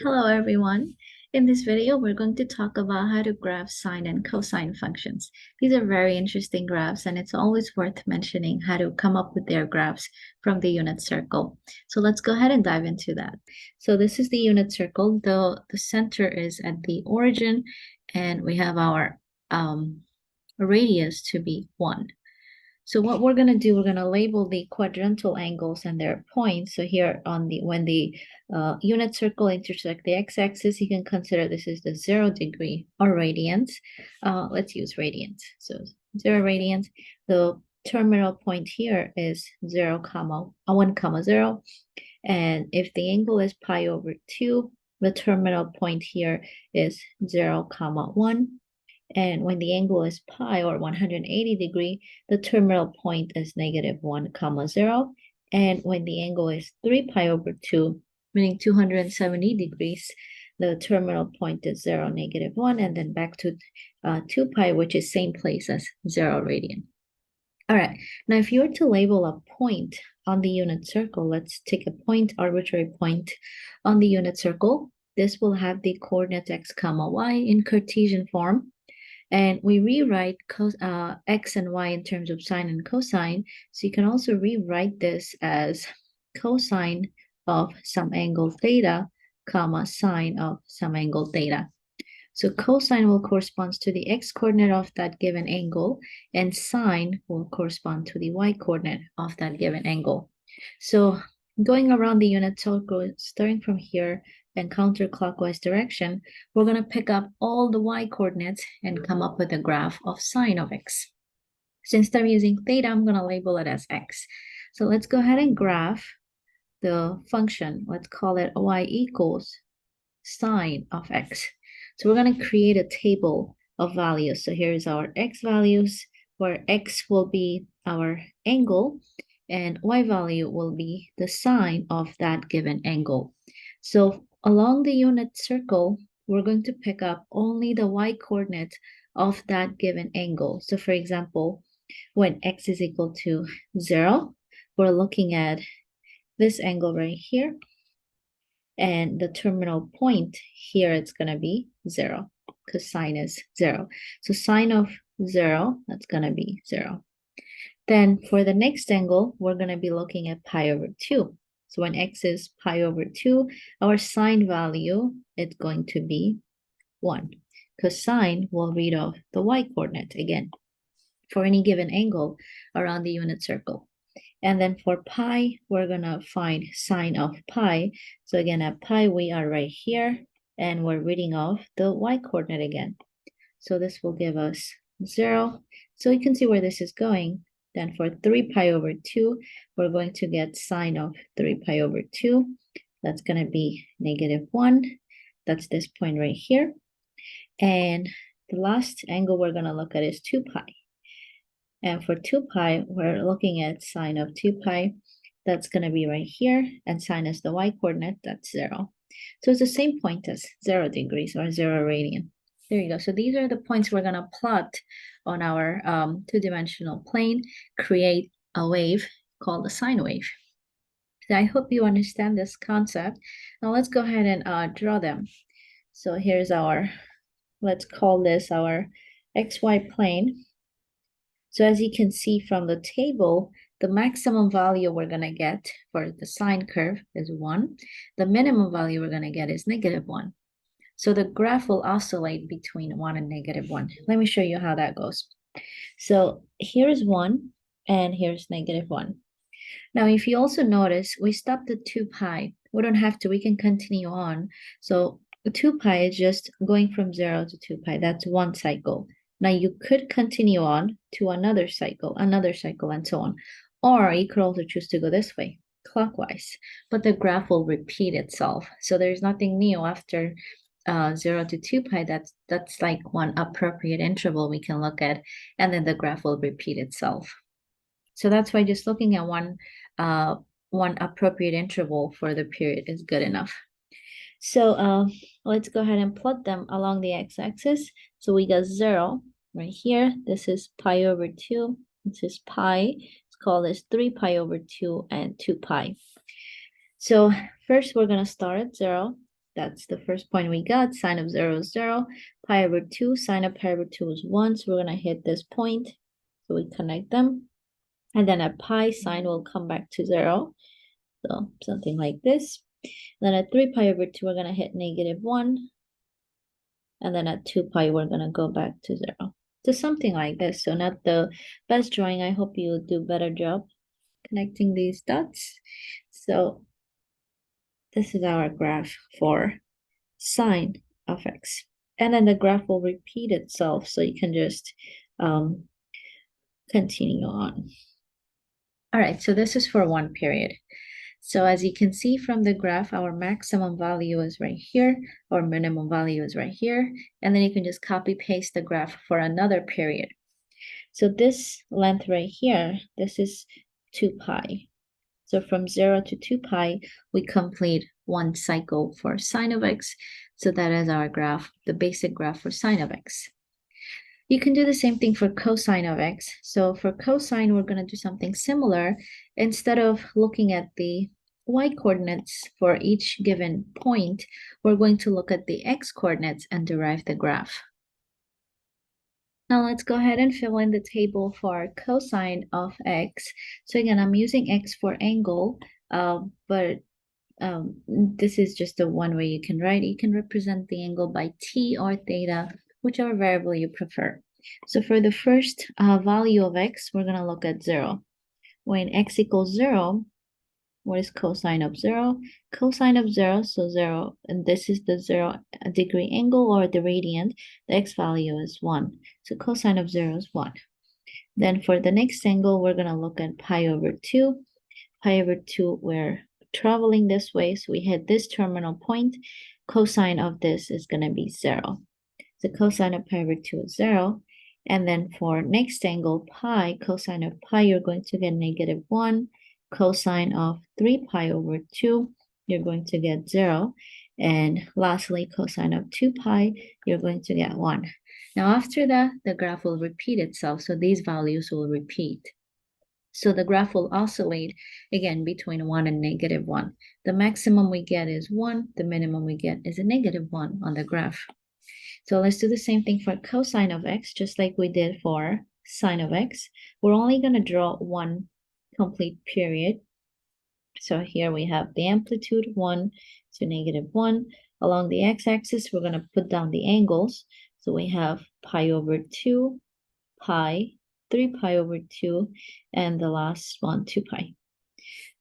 Hello everyone. In this video, we're going to talk about how to graph sine and cosine functions. These are very interesting graphs, and it's always worth mentioning how to come up with their graphs from the unit circle. So let's go ahead and dive into that. So this is the unit circle. The center is at the origin, and we have our radius to be 1. So what we're going to do, we're going to label the quadrantal angles and their points. So here on when the unit circle intersect the x-axis, you can consider this is the 0 degree or radians. Let's use radians. So 0 radians. The terminal point here is 0 comma 1 comma 0. And if the angle is pi over 2, the terminal point here is 0 comma 1. And when the angle is pi or 180 degree, the terminal point is negative 1 comma 0. And when the angle is 3 pi over 2, meaning 270 degrees, the terminal point is 0, negative 1, and then back to 2 pi, which is same place as 0 radian. All right, now if you were to label a point on the unit circle, let's take a point, arbitrary point on the unit circle. This will have the coordinates x comma y in Cartesian form. And we rewrite x and y in terms of sine and cosine. So you can also rewrite this as cosine of some angle theta, comma, sine of some angle theta. So cosine will correspond to the x-coordinate of that given angle, and sine will correspond to the y-coordinate of that given angle. So going around the unit circle, starting from here, and counterclockwise direction, we're going to pick up all the y-coordinates and come up with a graph of sine of x. Since I'm using theta, I'm going to label it as x. So let's go ahead and graph the function. Let's call it y equals sine of x. So we're going to create a table of values. So here's our x values, where x will be our angle, and y value will be the sine of that given angle. So along the unit circle, we're going to pick up only the y-coordinate of that given angle. So for example, when x is equal to 0, we're looking at this angle right here. And the terminal point here, it's going to be 0 because sine is 0. So sine of 0, that's going to be 0. Then for the next angle, we're going to be looking at pi over 2. So when x is pi over 2, our sine value is going to be 1 because sine will read off the y-coordinate again for any given angle around the unit circle. And then for pi, we're going to find sine of pi. So again, at pi, we are right here, and we're reading off the y-coordinate again. So this will give us 0. So you can see where this is going. Then for 3 pi over 2, we're going to get sine of 3 pi over 2. That's going to be negative 1. That's this point right here. And the last angle we're going to look at is 2 pi. And for 2 pi, we're looking at sine of 2 pi. That's going to be right here. And sine is the y-coordinate. That's 0. So it's the same point as 0 degrees or 0 radian. There you go. So these are the points we're going to plot on our two-dimensional plane, create a wave called a sine wave. So I hope you understand this concept. Now let's go ahead and draw them. So here's our, let's call this our xy plane. So as you can see from the table, the maximum value we're going to get for the sine curve is 1. The minimum value we're going to get is negative 1. So the graph will oscillate between 1 and negative 1. Let me show you how that goes. So here's 1 and here's negative 1. Now, if you also notice, we stopped at 2 pi. We don't have to, we can continue on. So 2 pi is just going from 0 to 2 pi. That's one cycle. Now you could continue on to another cycle, and so on. Or you could also choose to go this way, clockwise. But the graph will repeat itself. So there's nothing new after 0 to 2 pi. That's like one appropriate interval we can look at, and then the graph will repeat itself. So that's why just looking at one appropriate interval for the period is good enough. So let's go ahead and plot them along the x-axis. So we got 0 right here. This is pi over 2. This is pi. Let's call this 3 pi over 2 and 2 pi. So first we're going to start at 0. That's the first point we got. Sine of 0 is 0. Pi over 2, sine of pi over 2 is 1. So we're going to hit this point. So we connect them. And then at pi, sine will come back to 0. So something like this. Then at 3 pi over 2, we're going to hit -1. And then at 2 pi, we're going to go back to 0. So something like this. So not the best drawing. I hope you do a better job connecting these dots. So this is our graph for sine of x. And then the graph will repeat itself. So you can just continue on. All right, so this is for one period. So as you can see from the graph, our maximum value is right here, our minimum value is right here, and then you can just copy paste the graph for another period. So this length right here, this is 2 pi. So from 0 to 2 pi, we complete one cycle for sine of x. So that is our graph, the basic graph for sine of x. You can do the same thing for cosine of x. So for cosine, we're going to do something similar. Instead of looking at the y-coordinates for each given point, we're going to look at the x-coordinates and derive the graph. Now let's go ahead and fill in the table for cosine of x. So again, I'm using x for angle, but this is just the one way you can write. You can represent the angle by t or theta, whichever variable you prefer. So for the first value of x, we're going to look at 0. When x equals 0, what is cosine of 0? Cosine of 0, so 0, and this is the 0 degree angle or the radian. The x value is 1. So cosine of 0 is 1. Then for the next angle, we're going to look at pi over 2. Pi over 2, we're traveling this way, so we hit this terminal point. Cosine of this is going to be 0. So cosine of pi over 2 is 0. And then for next angle, pi, cosine of pi, you're going to get -1. Cosine of 3 pi over 2, you're going to get 0. And lastly, cosine of 2 pi, you're going to get 1. Now after that, the graph will repeat itself. So these values will repeat. So the graph will oscillate, again, between 1 and -1. The maximum we get is 1. The minimum we get is a -1 on the graph. So let's do the same thing for cosine of x, just like we did for sine of x. We're only going to draw one complete period. So here we have the amplitude 1 to -1. Along the x-axis, we're going to put down the angles. So we have pi over 2, pi, 3 pi over 2, and the last one, 2 pi.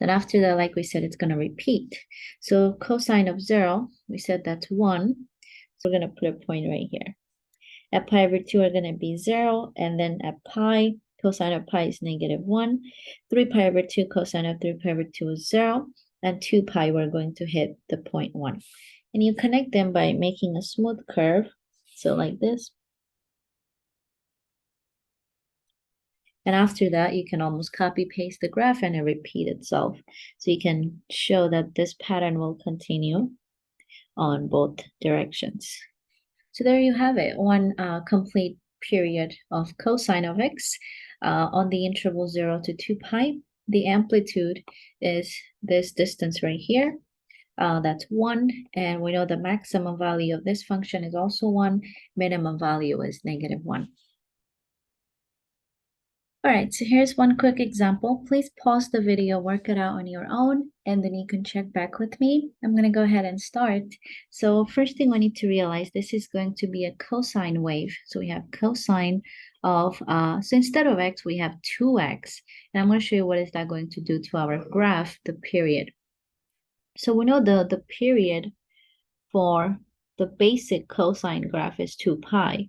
Then after that, like we said, it's going to repeat. So cosine of 0, we said that's 1. So we're going to put a point right here. At pi over 2 are going to be 0, and then at pi, cosine of pi is -1. 3 pi over 2, cosine of 3 pi over 2 is 0, and 2 pi, we're going to hit the point 1. And you connect them by making a smooth curve, so like this. And after that, you can almost copy paste the graph and it repeat itself. So you can show that this pattern will continue on both directions. So there you have it, one complete period of cosine of x on the interval 0 to 2 pi. The amplitude is this distance right here. That's 1, and we know the maximum value of this function is also 1. Minimum value is -1. All right, so here's one quick example. Please pause the video, work it out on your own, and then you can check back with me. I'm going to go ahead and start. So first thing we need to realize, this is going to be a cosine wave. So we have cosine of, so instead of x, we have 2x. And I'm going to show you what is that going to do to our graph, the period. So we know the period for the basic cosine graph is 2 pi.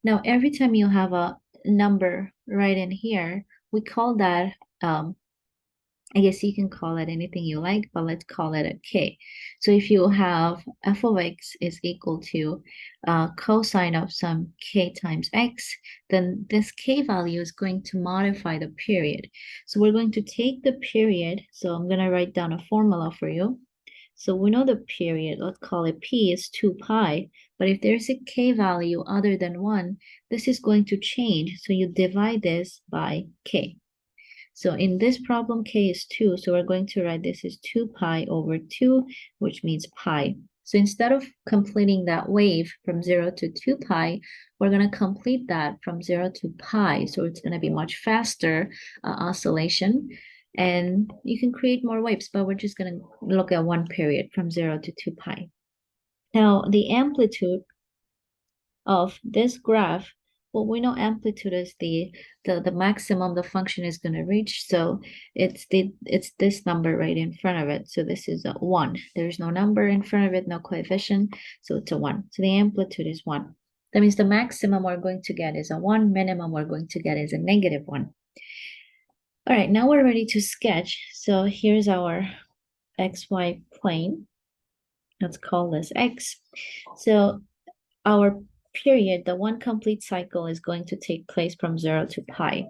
Now, every time you have a number right in here, we call that, I guess you can call it anything you like, but let's call it a k. So if you have f of x is equal to cosine of some k times x, then this k value is going to modify the period. So we're going to take the period. So I'm going to write down a formula for you. So we know the period, let's call it p, is 2 pi. But if there's a k value other than 1, this is going to change. So you divide this by k. So in this problem, k is 2. So we're going to write this as 2 pi over 2, which means pi. So instead of completing that wave from 0 to 2 pi, we're going to complete that from 0 to pi. So it's going to be much faster oscillation. And you can create more waves, but we're just going to look at one period from 0 to 2 pi. Now, the amplitude of this graph, well, we know amplitude is the maximum the function is going to reach. So it's this number right in front of it. So this is a 1. There's no number in front of it, no coefficient. So it's a 1. So the amplitude is 1. That means the maximum we're going to get is a 1. Minimum we're going to get is a -1. All right, now we're ready to sketch. So here's our XY plane. Let's call this X. So our period, the one complete cycle, is going to take place from 0 to pi.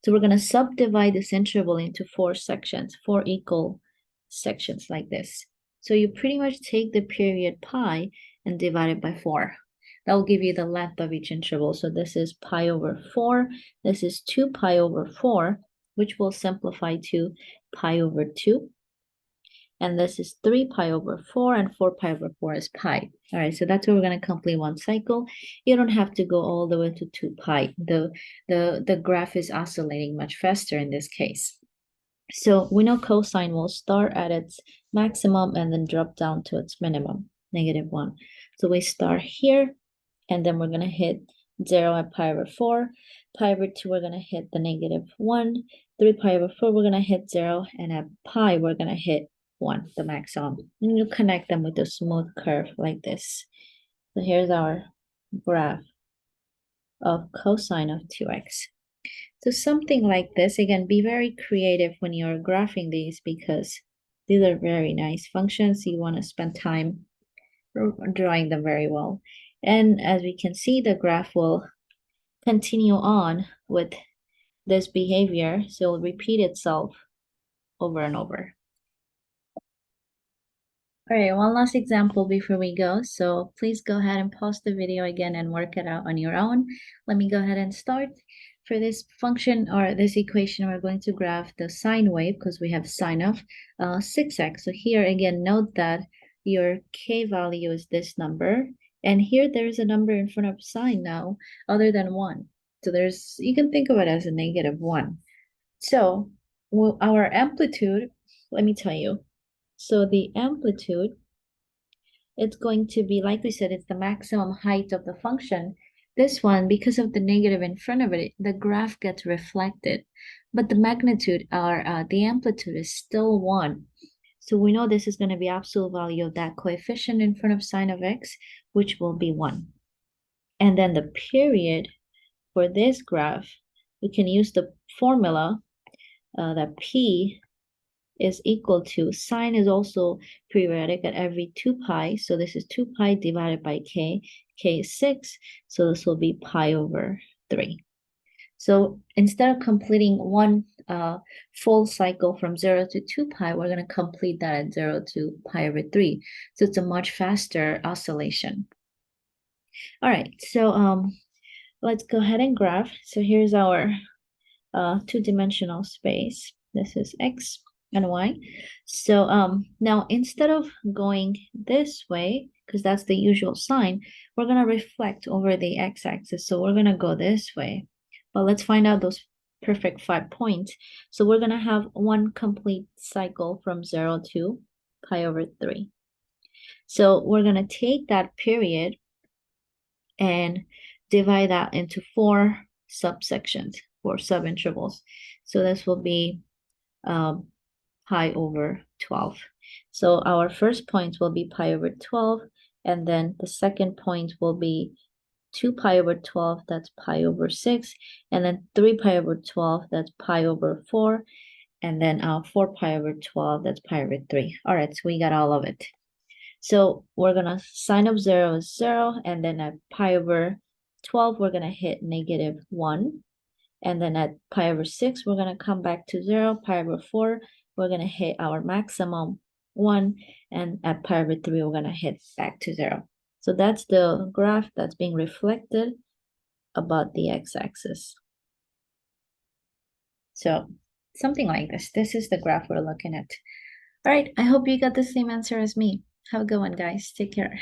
So we're going to subdivide this interval into 4 sections, 4 equal sections like this. So you pretty much take the period pi and divide it by 4. That will give you the length of each interval. So this is pi over 4. This is 2 pi over 4, which will simplify to pi over 2. And this is 3 pi over 4, and 4 pi over 4 is pi. All right, so that's where we're going to complete one cycle. You don't have to go all the way to 2 pi. The graph is oscillating much faster in this case. So we know cosine will start at its maximum and then drop down to its minimum, -1. So we start here, and then we're going to hit 0 at pi over 4. Pi over 2, we're going to hit the -1. 3 pi over 4, we're going to hit 0. And at pi, we're going to hit 1, the maximum. And you connect them with a smooth curve like this. So here's our graph of cosine of 2x. So something like this, again, be very creative when you're graphing these because these are very nice functions. You want to spend time drawing them very well. And as we can see, the graph will continue on with this behavior. So it'll repeat itself over and over. All right, one last example before we go. So please go ahead and pause the video again and work it out on your own. Let me go ahead and start. For this function or this equation, we're going to graph the sine wave because we have sine of 6x. So here again, note that your k value is this number. And here there's a number in front of sine now other than 1. So you can think of it as a -1. So our amplitude, let me tell you. So the amplitude, it's going to be, like we said, it's the maximum height of the function. This one, because of the negative in front of it, the graph gets reflected. But the magnitude, or the amplitude, is still 1. So we know this is going to be absolute value of that coefficient in front of sine of x, which will be 1. And then the period for this graph, we can use the formula that P is equal to, sine is also periodic at every 2 pi. So this is 2 pi divided by k. K is 6. So this will be pi over 3. So instead of completing one full cycle from 0 to 2 pi, we're going to complete that at 0 to pi over 3. So it's a much faster oscillation. All right, so let's go ahead and graph. So here's our two-dimensional space. This is x and y. So now instead of going this way, because that's the usual sign, we're going to reflect over the x-axis. So we're going to go this way. But let's find out those perfect 5 points. So we're going to have one complete cycle from 0 to pi over 3. So we're going to take that period and divide that into 4 subsections, 4 subintervals. So this will be pi over 12. So our first point will be pi over 12, and then the second point will be 2 pi over 12, that's pi over 6, and then 3 pi over 12, that's pi over 4, and then 4 pi over 12, that's pi over 3. All right, so we got all of it. So we're going to sine of 0 is 0, and then at pi over 12, we're going to hit -1. And then at pi over 6, we're going to come back to 0. Pi over 4, we're going to hit our maximum 1. And at pi over 3, we're going to hit back to 0. So that's the graph that's being reflected about the x-axis. So something like this. This is the graph we're looking at. All right, I hope you got the same answer as me. Have a good one, guys. Take care.